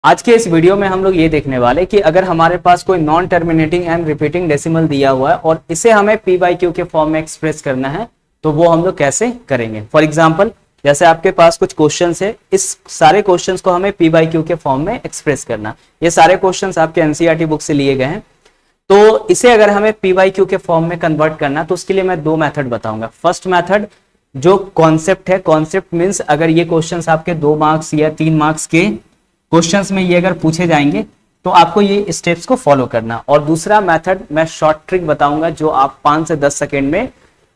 आज के इस वीडियो में हम लोग ये देखने वाले कि अगर हमारे पास कोई non terminating and repeating decimal दिया हुआ है और इसे हमें पी बाई क्यू के फॉर्म में एक्सप्रेस करना है तो वो हम लोग कैसे करेंगे। फॉर एग्जाम्पल जैसे आपके पास कुछ क्वेश्चंस है, इस सारे क्वेश्चंस को हमें पी बाई क्यू के फॉर्म में एक्सप्रेस करना। ये सारे क्वेश्चंस आपके एनसीईआरटी बुक से लिए गए हैं। तो इसे अगर हमें पी बाई क्यू के फॉर्म में कन्वर्ट करना तो उसके लिए मैं दो मेथड बताऊंगा। फर्स्ट मेथड जो कॉन्सेप्ट है, कॉन्सेप्ट मीन्स अगर ये क्वेश्चंस आपके 2 मार्क्स या 3 मार्क्स के क्वेश्चंस में ये अगर पूछे जाएंगे तो आपको ये स्टेप्स को फॉलो करना। और दूसरा मेथड मैं शॉर्ट ट्रिक बताऊंगा जो आप 5 से 10 सेकेंड में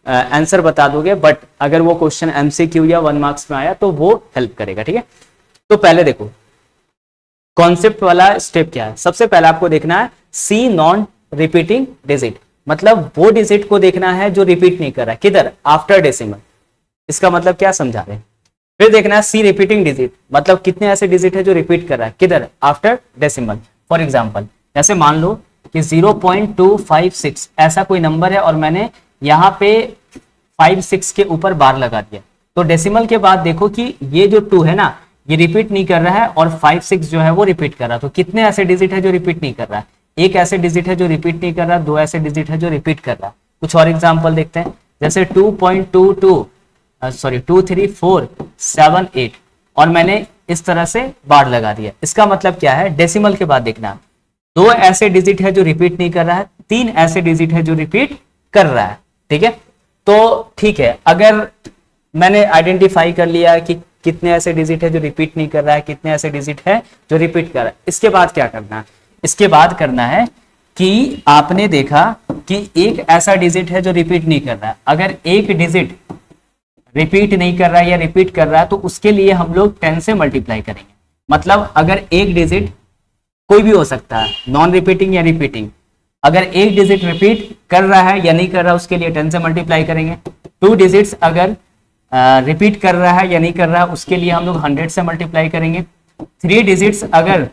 आंसर बता दोगे, बट अगर वो क्वेश्चन एमसीक्यू या 1 मार्क्स में आया तो वो हेल्प करेगा। ठीक है, तो पहले देखो कॉन्सेप्ट वाला स्टेप क्या है। सबसे पहले आपको देखना है सी नॉन रिपीटिंग डिजिट, मतलब वो डिजिट को देखना है जो रिपीट नहीं कर रहा है। किधर? After decimal. इसका मतलब क्या समझा रहे हैं। फिर देखना है सी रिपीटिंग डिजिट, मतलब कितने ऐसे डिजिट है जो रिपीट कर रहा है। किधर? After decimal. फॉर एग्जांपल जैसे मान लो कि 0.256 ऐसा कोई नंबर है और मैंने यहाँ पे 56 के ऊपर बार लगा दिया, तो डेसिमल के बाद देखो कि ये जो 2 है ना, ये रिपीट नहीं कर रहा है और 56 जो है वो रिपीट कर रहा है। तो कितने ऐसे डिजिट है जो रिपीट नहीं कर रहा है? एक ऐसे डिजिट है जो रिपीट नहीं कर रहा, 2 ऐसे डिजिट है जो रिपीट कर रहा है। कुछ और एग्जाम्पल देखते हैं, जैसे 2.237 और मैंने इस तरह से बार लगा दिया। इसका मतलब क्या है? डेसिमल के बाद देखना 2 ऐसे डिजिट है जो रिपीट नहीं कर रहा है, 3 ऐसे डिजिट है जो रिपीट कर रहा है। ठीक है, तो ठीक है, अगर मैंने आइडेंटिफाई कर लिया कि कितने ऐसे डिजिट है जो रिपीट नहीं कर रहा है, कितने ऐसे डिजिट है जो रिपीट कर रहा है, इसके बाद क्या करना है? इसके बाद करना है कि आपने देखा कि एक ऐसा डिजिट है जो रिपीट नहीं कर रहा है। अगर एक डिजिट रिपीट नहीं कर रहा है या रिपीट कर रहा है तो उसके लिए हम लोग 10 से मल्टीप्लाई करेंगे। मतलब अगर एक डिजिट कोई भी हो सकता है, नॉन रिपीटिंग या रिपीटिंग, अगर एक डिजिट रिपीट कर रहा है या नहीं कर रहा है उसके लिए 10 से मल्टीप्लाई करेंगे। 2 डिजिट्स अगर रिपीट कर रहा है या नहीं कर रहा है उसके लिए हम लोग 100 से मल्टीप्लाई करेंगे। 3 डिजिट्स अगर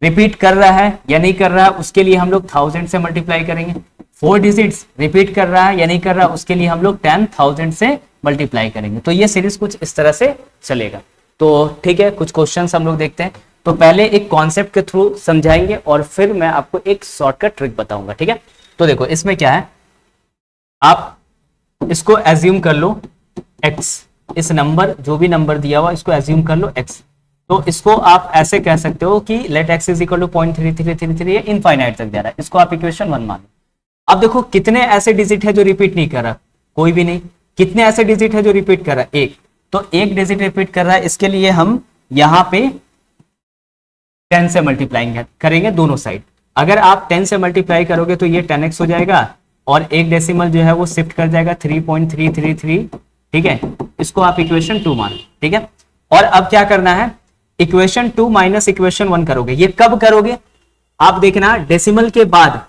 रिपीट कर रहा है या नहीं कर रहा है उसके लिए हम लोग 1000 से मल्टीप्लाई करेंगे। 4 डिजिट्स रिपीट कर रहा है या नहीं कर रहा उसके लिए हम लोग 10,000 से मल्टीप्लाई करेंगे। तो ये सीरीज कुछ इस तरह से चलेगा। तो ठीक है, कुछ क्वेश्चंस हम लोग देखते हैं। तो पहले एक कॉन्सेप्ट के थ्रू समझाएंगे और फिर मैं आपको एक शॉर्टकट ट्रिक बताऊंगा। ठीक है, तो देखो इसमें क्या है, आप इसको एज्यूम कर लो x, इस नंबर जो भी नंबर दिया हुआ इसको एज्यूम कर लो x। तो इसको आप ऐसे कह सकते हो कि let x is equal to 0.3333 infinite तक जा रहा है, इसको आप इक्वेशन 1 मान लो। अब देखो कितने ऐसे डिजिट है जो रिपीट नहीं कर रहा, कोई भी नहीं। कितने ऐसे डिजिट है जो रिपीट कर रहा है? एक। तो एक डिजिट रिपीट कर रहा है, इसके लिए हम यहाँ पे 10 से मल्टीप्लाई करेंगे दोनों साइड। अगर आप 10 से मल्टीप्लाई करोगे तो ये 10x हो जाएगा और एक डेसिमल जो है वो शिफ्ट कर जाएगा 3.333। ठीक है, इसको आप इक्वेशन 2 मानो। ठीक है, और अब क्या करना है, इक्वेशन 2 माइनस इक्वेशन 1 करोगे। ये कब करोगे? आप देखना डेसिमल के बाद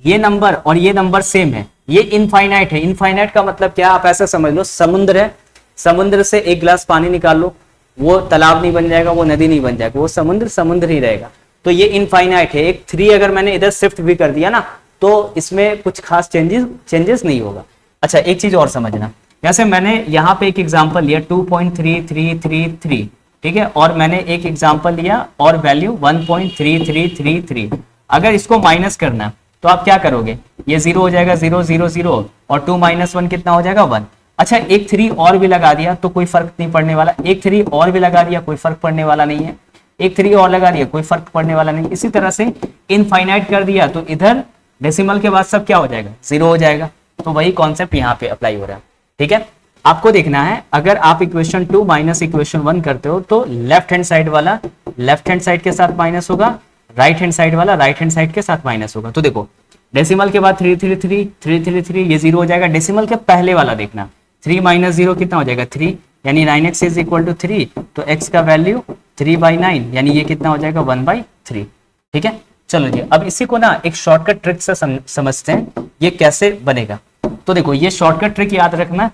ये नंबर और ये नंबर सेम है, ये इनफाइनाइट है। इनफाइनाइट का मतलब क्या? आप ऐसा समझ लो समुद्र है, समुद्र से एक गिलास पानी निकाल लो, वो तालाब नहीं बन जाएगा, वो नदी नहीं बन जाएगा, वो समुद्र समुद्र ही रहेगा। तो ये इनफाइनाइट है। एक 3 अगर मैंने इधर शिफ्ट भी कर दिया ना तो इसमें कुछ खास चेंजेस नहीं होगा। अच्छा, एक चीज और समझना, जैसे मैंने यहाँ पे एक एग्जाम्पल लिया 2.3333, ठीक है, और मैंने एक एग्जाम्पल लिया और वैल्यू 1.3333। अगर इसको माइनस करना तो आप क्या करोगे? ये 0 हो जाएगा, 0 0 0 और 2 माइनस 1 कितना हो जाएगा? 1। अच्छा, एक 3 और भी लगा दिया तो कोई फर्क नहीं पड़ने वाला। एक 3 और भी लगा दिया, कोई फर्क पड़ने वाला नहीं है। एक 3 और लगा दिया, कोई फर्क पड़ने वाला नहीं। इसी तरह से इनफाइनाइट कर दिया तो इधर डेसिमल के बाद सब क्या हो जाएगा? 0 हो जाएगा। तो वही कॉन्सेप्ट यहाँ पे अप्लाई हो रहा है। ठीक है, आपको देखना है अगर आप इक्वेशन 2 माइनस इक्वेशन 1 करते हो तो लेफ्ट हैंड साइड वाला लेफ्ट हैंड साइड के साथ माइनस होगा, राइट हैंड साइड वाला राइट हैंड साइड के साथ माइनस होगा। तो देखो डेसिमल के बाद 333 ये 0 हो जाएगा। डेसिमल के पहले वाला देखना, 3 माइनस 0 कितना हो जाएगा? 3, यानी 9x इज इक्वल टू 3। तो x का वैल्यू 3/9, यानी ये कितना हो जाएगा? 1/3। ठीक है, चलो जी, अब इसी को ना एक शॉर्टकट ट्रिक से समझते हैं ये कैसे बनेगा। तो देखो ये शॉर्टकट ट्रिक याद रखना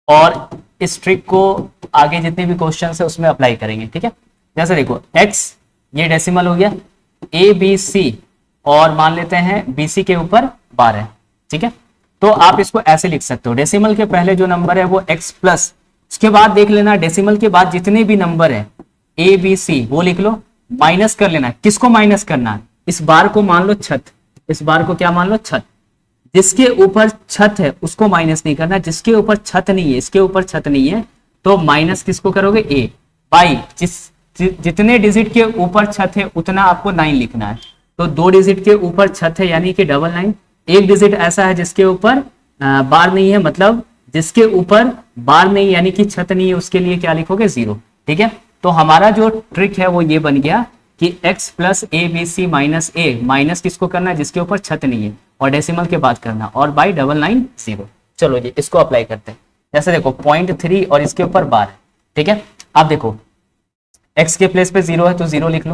और इस ट्रिक को आगे जितने भी क्वेश्चन है उसमें अप्लाई करेंगे। ठीक है, जैसे देखो x ये डेसिमल हो गया, ABC और मान लेते हैं BC के ऊपर 12। ठीक है, तो आप इसको ऐसे लिख सकते हो, डेसिमल के पहले जो नंबर है वो x प्लस, उसके बाद देख लेना डेसिमल के बाद जितने भी नंबर है ए बी सी वो लिख लो, माइनस कर लेना। किसको माइनस करना है? इस बार को मान लो छत, इस बार को क्या मान लो छत, जिसके ऊपर छत है उसको माइनस नहीं करना, जिसके ऊपर छत नहीं है, इसके ऊपर छत नहीं है तो माइनस किसको करोगे? ए बाई जितने डिजिट के ऊपर छत है उतना आपको 9 लिखना है। तो 2 डिजिट के ऊपर छत है यानी कि 999। एक डिजिट ऐसा है जिसके ऊपर बार नहीं है, मतलब जिसके ऊपर बार नहीं यानी कि छत नहीं है, उसके लिए क्या लिखोगे? 0। ठीक है, तो हमारा जो ट्रिक है वो ये बन गया कि x plus A B C minus A, minus किसको करना है? जिसके ऊपर छत नहीं है, और डेसिमल के बाद करना, और बाई 990। चलो जी इसको अप्लाई करते हैं। जैसे देखो 0.3 और इसके ऊपर बार है। ठीक है, आप देखो x के प्लेस पे 0 है तो 0 लिख लो,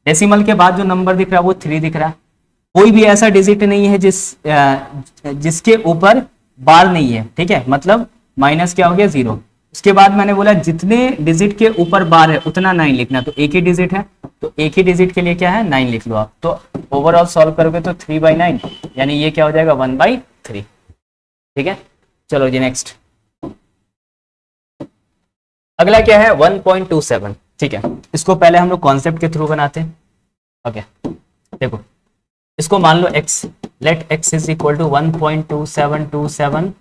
डेसिमल के बाद जो नंबर दिख रहा है वो 3 दिख रहा है। कोई भी ऐसा डिजिट नहीं है जिसके ऊपर बार नहीं है। ठीक है, मतलब माइनस क्या हो गया? 0। उसके बाद मैंने बोला जितने डिजिट के ऊपर बार है उतना 9 लिखना, तो एक ही डिजिट है तो एक ही डिजिट के लिए क्या है? 9 लिख लो आप। तो ओवरऑल सॉल्व करोगे तो 3/9 यानी ये क्या हो जाएगा? 1/3। ठीक है, चलो जी नेक्स्ट। अगला क्या है? 1.27। ठीक है, इसको पहले हम लोग कॉन्सेप्ट के थ्रू बनाते हैं। ओके, देखो इसको मान लो x, let x is equal to 1.2727।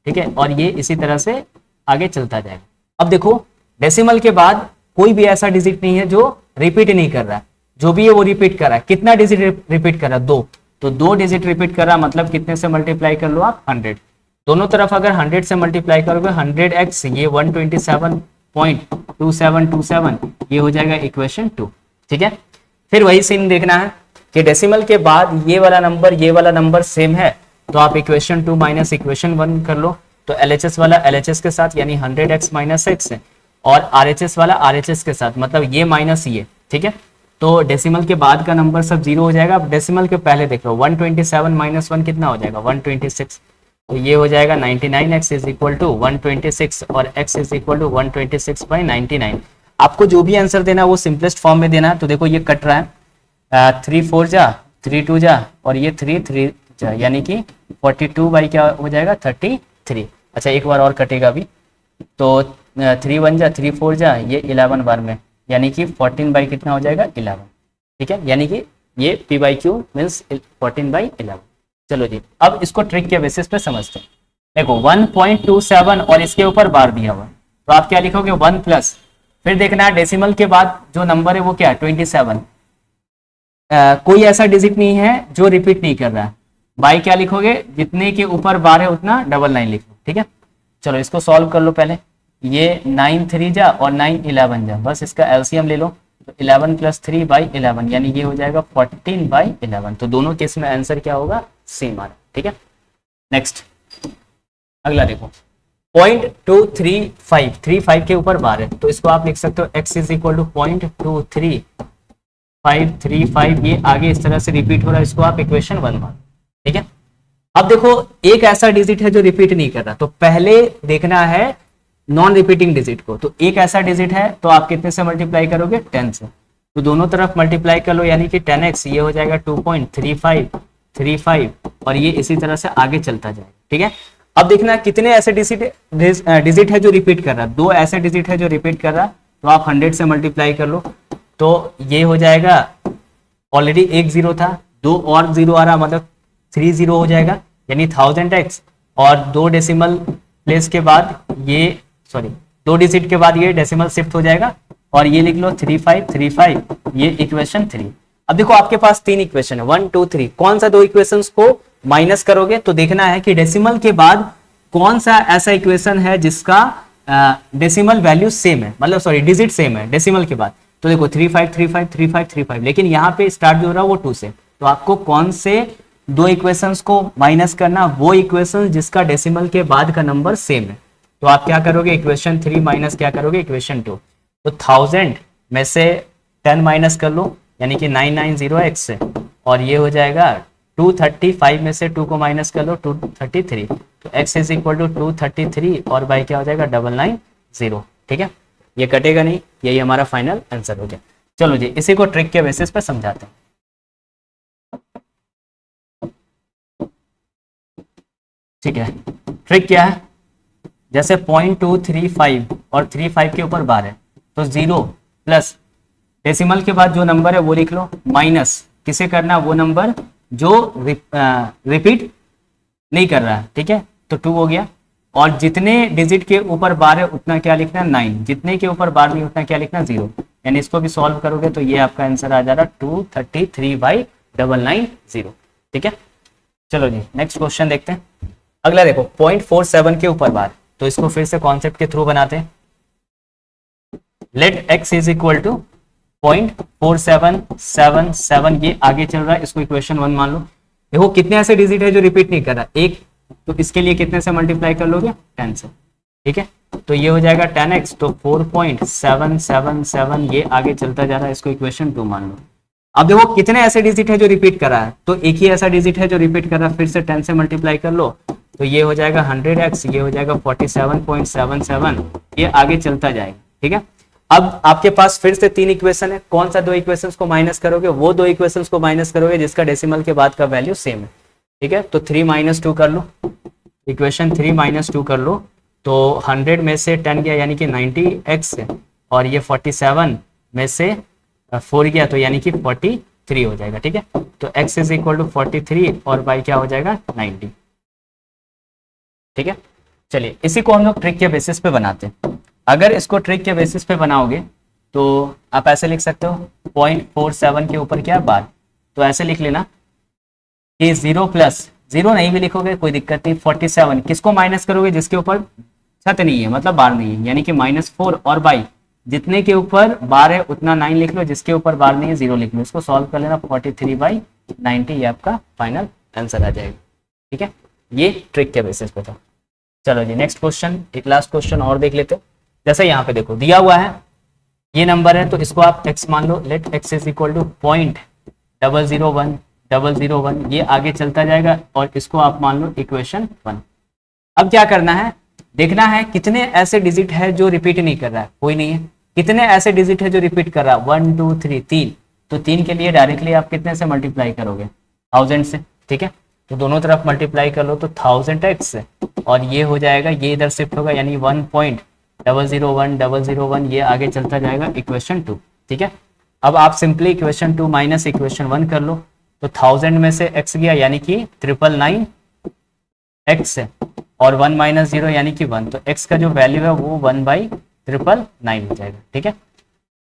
ठीक है, और ये इसी तरह से आगे चलता जाएगा। अब देखो डेसिमल के बाद कोई भी ऐसा डिजिट नहीं है जो रिपीट नहीं कर रहा है, जो भी है वो रिपीट कर रहा है। कितना डिजिट रिपीट कर रहा है? 2। तो 2 डिजिट रिपीट कर रहा है, मतलब कितने से मल्टीप्लाई कर लो आप? 100। दोनों तरफ अगर 100 से मल्टीप्लाई करोगे 100x, ये 127.2727, ये हो जाएगा इक्वेशन 2। ठीक है, फिर वही सीन देखना है कि डेसिमल के बाद ये वाला नंबर सेम है, तो आप इक्वेशन 2 माइनस इक्वेशन 1 कर लो। तो LHS वाला LHS के साथ यानी 100x माइनस x है, और RHS वाला RHS के साथ, मतलब ये माइनस ये। ठीक है, तो डेसिमल के बाद का नंबर सब 0 हो जाएगा। अब डेसिमल के पहले देख लो 127 माइनस 1 कितना हो जाएगा? 126। तो ये हो जाएगा 99x इज इक्वल टू 126 और x इज इक्वल टू 126/99। आपको जो भी आंसर देना है वो सिंपलेस्ट फॉर्म में देना है। तो देखो ये कट रहा है, 3 4 जा, 3 2 जा, और ये 3 3 जा, यानी कि 42 बाई क्या हो जाएगा? 33। अच्छा एक बार और कटेगा अभी, तो 3 1 जा, 3 4 जा, ये 11 बार में, यानी कि 14 बाई कितना हो जाएगा? 11। ठीक है, यानी कि ये p/q मीन्स 14/11। चलो जी अब इसको ट्रिक के बेसिस पे समझते हैं। देखो 1.27 और इसके ऊपर बार दिया हुआ, तो आप क्या लिखोगे? 1 प्लस, फिर देखना है डेसिमल के बाद जो नंबर है वो क्या है? 27। कोई ऐसा डिजिट नहीं है जो रिपीट नहीं कर रहा है। बाई क्या लिखोगे? जितने के ऊपर बार है उतना 99 लिख लो। ठीक है, चलो इसको सॉल्व कर लो पहले। ये 9 3 जा और 9 11 जा, बस इसका एलसीएम ले लो। तो 11 प्लस 3/11 यानी ये हो जाएगा 14/11। तो दोनों केस में आंसर क्या होगा? सेम आ रहा है। ठीक है, नेक्स्ट अगला देखो 0.235 के ऊपर बार है, तो इसको आप लिख सकते हो x इज इक्वल टू 0.23535। ये आगे इस तरह से रिपीट हो रहा है, इसको आप इक्वेशन 1 मान। ठीक है, अब देखो एक ऐसा डिजिट है जो रिपीट नहीं कर रहा, तो पहले देखना है नॉन रिपीटिंग डिजिट को। तो एक ऐसा डिजिट है तो आप कितने से मल्टीप्लाई करोगे? 10 से। तो दोनों तरफ मल्टीप्लाई कर लो यानी कि 10x, ये हो जाएगा 2.3535, और ये इसी तरह से आगे चलता जाएगा। ठीक है, अब देखना कितने ऐसे डिजिट है जो रिपीट कर रहा है। 2 ऐसे डिजिट है जो रिपीट कर रहा है, तो आप 100 से मल्टीप्लाई कर लो, तो ये हो जाएगा, ऑलरेडी एक 0 था, 2 और 0 आ रहा, मतलब 3 0 हो जाएगा, यानी 1000x, और 2 डेसिमल प्लेस के बाद ये 2 डिजिट के बाद ये डेसिमल शिफ्ट हो जाएगा, और ये लिख लो 3535, ये इक्वेशन 3। अब देखो आपके पास 3 इक्वेशन है, 1 2 3। कौन सा 2 इक्वेशंस को माइनस करोगे? तो देखना है कि डेसिमल के बाद कौन सा ऐसा इक्वेशन है जिसका डेसिमल वैल्यू सेम है, मतलब डिजिट सेम है डेसिमल के बाद। तो देखो 35353535, लेकिन यहाँ पे स्टार्ट जो हो रहा है वो 2 से। तो आपको कौन से 2 इक्वेशंस को माइनस करना? वो इक्वेशन जिसका डेसिमल के बाद का नंबर सेम है। तो आप क्या करोगे? इक्वेशन 3 माइनस क्या करोगे? इक्वेशन 2। तो 1000 में से 10 माइनस कर लो यानी कि 990x से, और ये हो जाएगा 235 में से 2 को माइनस कर लो 233। तो x इज इक्वल टू 233 और बाई क्या हो जाएगा? 990। ठीक है, ये कटेगा नहीं, यही हमारा फाइनल आंसर हो गया। चलो जी इसी को ट्रिक के बेसिस पे समझाते हैं। ठीक है, ट्रिक क्या है? जैसे 0.235 और 35 के ऊपर बार है, तो 0 प्लस डेसिमल के बाद जो नंबर है वो लिख लो, माइनस किसे करना, वो नंबर जो रिपीट नहीं कर रहा है, ठीक है, तो 2 हो गया। और जितने डिजिट के ऊपर बार है उतना क्या लिखना है, 9, जितने के ऊपर बार नहीं उतना क्या लिखना, 0, यानी इसको भी सॉल्व करोगे तो ये आपका आंसर आ जा रहा 233/990, ठीक है। चलो जी नेक्स्ट क्वेश्चन देखते हैं। अगला देखो 0.47 के ऊपर बार, तो इसको फिर से कॉन्सेप्ट के थ्रू बनाते हैं। Let x is equal to 0.4777, ये आगे चल रहा है, इसको इक्वेशन 1 मान लो। देखो कितने ऐसे डिजिट है जो रिपीट नहीं कर रहा, एक, तो इसके लिए कितने से मल्टीप्लाई कर लोगे, 10 से, ठीक है, तो ये हो जाएगा 10x, तो 4.777 ये आगे चलता जा रहा है, इसको इक्वेशन 2 मान लो। अब देखो कितने ऐसे डिजिट है जो रिपीट कर रहा है, तो एक ही ऐसा डिजिट है जो रिपीट कर रहा है, फिर से 10 से मल्टीप्लाई कर लो, तो ये हो जाएगा 100x, ये हो जाएगा 47.77, ये आगे चलता जाएगा, ठीक है। अब आपके पास फिर से 3 इक्वेशन है, कौन सा 2 इक्वेशंस को माइनस करोगे, वो 2 इक्वेशंस को माइनस करोगे जिसका डेसिमल के बाद का वैल्यू सेम है, ठीक है। तो 3 - 2 कर लो, इक्वेशन 3 - 2 कर लो, तो 100 में से 10 गया यानी कि 90x है, और ये 47 में से 4 गया तो यानी कि 43 हो जाएगा, ठीक है। तो x इज इक्वल टू 43 और y क्या हो जाएगा, 90, ठीक है। चलिए इसी को हम लोग ट्रिक के बेसिस पे बनाते हैं। अगर इसको ट्रिक के बेसिस पे बनाओगे तो आप ऐसे लिख सकते हो 0.47 के ऊपर क्या बार, तो ऐसे लिख लेना कि 0 + 0 नहीं भी लिखोगे कोई दिक्कत नहीं, 47 किसको माइनस करोगे, जिसके ऊपर छत नहीं है मतलब बार नहीं है, यानी कि -4, और बाई जितने के ऊपर बार है उतना 9 लिख लो, जिसके ऊपर बार नहीं है 0 लिख लो, इसको सॉल्व कर लेना, 43/90 ये आपका फाइनल आंसर आ जाएगा, ठीक है। ये ट्रिक के बेसिस पे था। चलो जी नेक्स्ट क्वेश्चन, एक लास्ट क्वेश्चन और देख लेते हैं। जैसे यहाँ पे देखो दिया हुआ है ये नंबर है, तो इसको आप x मान लो, let x is equal to 0.001001, ये आगे चलता जाएगा, और इसको आप मान लो इक्वेशन 1। अब क्या करना है, देखना है कितने ऐसे डिजिट है जो रिपीट नहीं कर रहा है, कोई नहीं है, कितने ऐसे डिजिट है जो रिपीट कर रहा है, 1 2 3 3, तो 3 के लिए डायरेक्टली आप कितने से मल्टीप्लाई करोगे, 1000 से, ठीक है, तो दोनों तरफ मल्टीप्लाई कर लो तो 1000x से, और ये हो जाएगा, ये इधर शिफ्ट होगा यानी 1.001001 ये आगे चलता जाएगा, इक्वेशन 2, ठीक है। अब आप सिंपली इक्वेशन 2 माइनस इक्वेशन 1 कर लो, तो 1000 में से x गया यानी कि 999x है, और 1 - 0 यानी कि 1, तो x का जो वैल्यू है वो 1/999 हो जाएगा, ठीक है।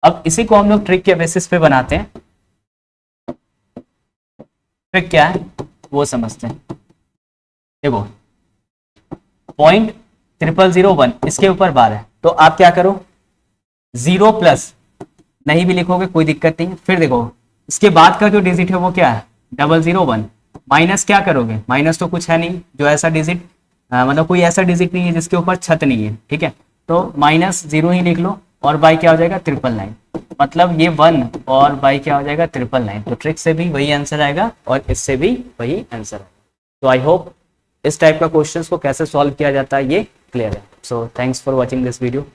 अब इसी को हम लोग ट्रिक के बेसिस पे बनाते हैं। ट्रिक क्या है वो समझते हैं। देखो 0.0001 इसके ऊपर बार है, तो आप क्या करो, 0 + नहीं भी लिखोगे कोई दिक्कत नहीं है, फिर देखो इसके बाद का जो डिजिट है वो क्या है, 001, माइनस क्या करोगे, माइनस तो कुछ है नहीं, जो ऐसा डिजिट मतलब कोई ऐसा डिजिट नहीं है जिसके ऊपर छत नहीं है, ठीक है, तो -0 ही लिख लो, और बाई क्या हो जाएगा 999, मतलब ये 1 और बाई क्या हो जाएगा 999, तो ट्रिक से भी वही आंसर आएगा और इससे भी वही आंसर आएगा। तो आई होप इस टाइप का क्वेश्चंस को कैसे सॉल्व किया जाता है ये क्लियर है। So thanks for watching this video.